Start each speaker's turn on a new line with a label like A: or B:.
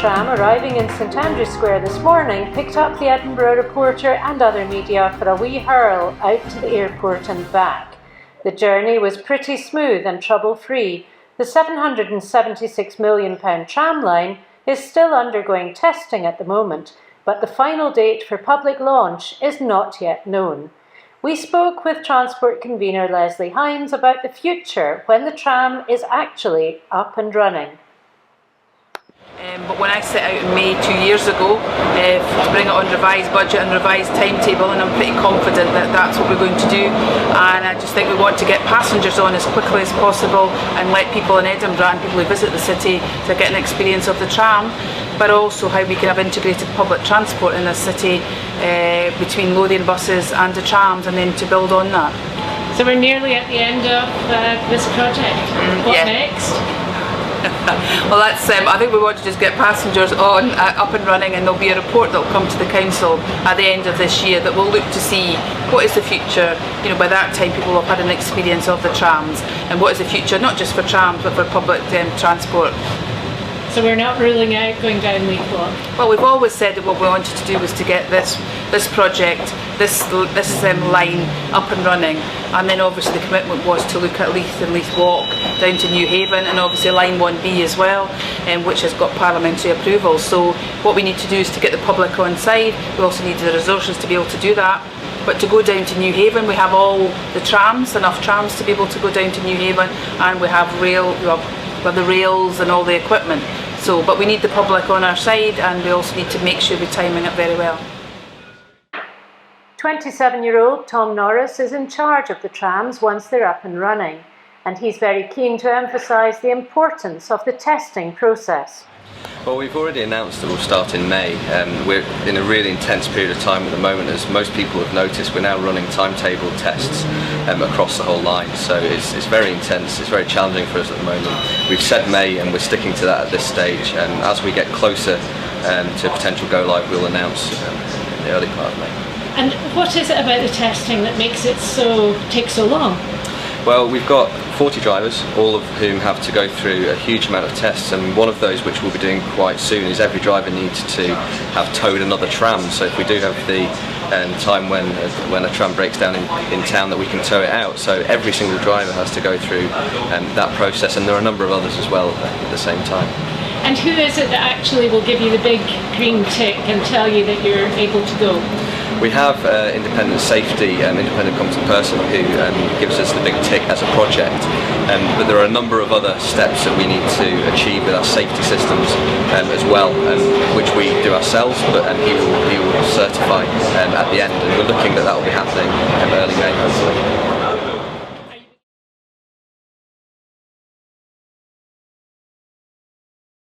A: tram arriving in St Andrews Square this morning picked up the Edinburgh Reporter and other media for a wee hurl out to the airport and back. The journey was pretty smooth and trouble-free. The £776 million tram line is still undergoing testing at the moment, but the final date for public launch is not yet known. We spoke with Transport Convener Leslie Himes about the future when the tram is actually up and running.
B: But when I set out in May 2 years ago to bring it on revised budget and revised timetable, and I'm pretty confident that that's what we're going to do, and I just think we want to get passengers on as quickly as possible and let people in Edinburgh and people who visit the city to get an experience of the tram, but also how we can have integrated public transport in this city between Lothian buses and the trams, and then to build on that.
C: So we're nearly at the end of this project. What next?
B: Well, that's. I think we want to just get passengers on, up and running, and there'll be a report that will come to the council at the end of this year that will look to see what is the future. You know, by that time people will have had an experience of the trams, and what is the future, not just for trams but for public transport.
C: So we're not ruling out going down Leith Walk?
B: Well, we've always said that what we wanted to do was to get this project, this line up and running, and then obviously the commitment was to look at Leith and Leith Walk down to Newhaven, and obviously line 1B as well, which has got parliamentary approval. So what we need to do is to get the public on side. We also need the resources to be able to do that. But to go down to Newhaven, we have all the trams, enough trams to be able to go down to Newhaven, and we have the rails and all the equipment. So, but we need the public on our side, and we also need to make sure we're timing it very well.
A: 27-year-old Tom Norris is in charge of the trams once they're up and running, and he's very keen to emphasise the importance of the testing process.
D: Well, we've already announced that we'll start in May. We're in a really intense period of time at the moment. As most people have noticed, we're now running timetable tests across the whole line, so it's very intense, it's very challenging for us at the moment. We've said May, and we're sticking to that at this stage, and as we get closer to potential go live, we'll announce in the early part of May.
C: And what is it about the testing that makes it take so long?
D: Well, we've got 40 drivers, all of whom have to go through a huge amount of tests, and one of those which we'll be doing quite soon is every driver needs to have towed another tram. So if we do have the time when a tram breaks down in town, that we can tow it out. So every single driver has to go through that process, and there are a number of others as well at the same time.
C: And who is it that actually will give you the big green tick and tell you that you're able to go?
D: We have independent safety, independent competent person who gives us the big tick as a project, but there are a number of other steps that we need to achieve with our safety systems as well, which we do ourselves, but he will certify at the end, and we're looking that will be happening early May hopefully.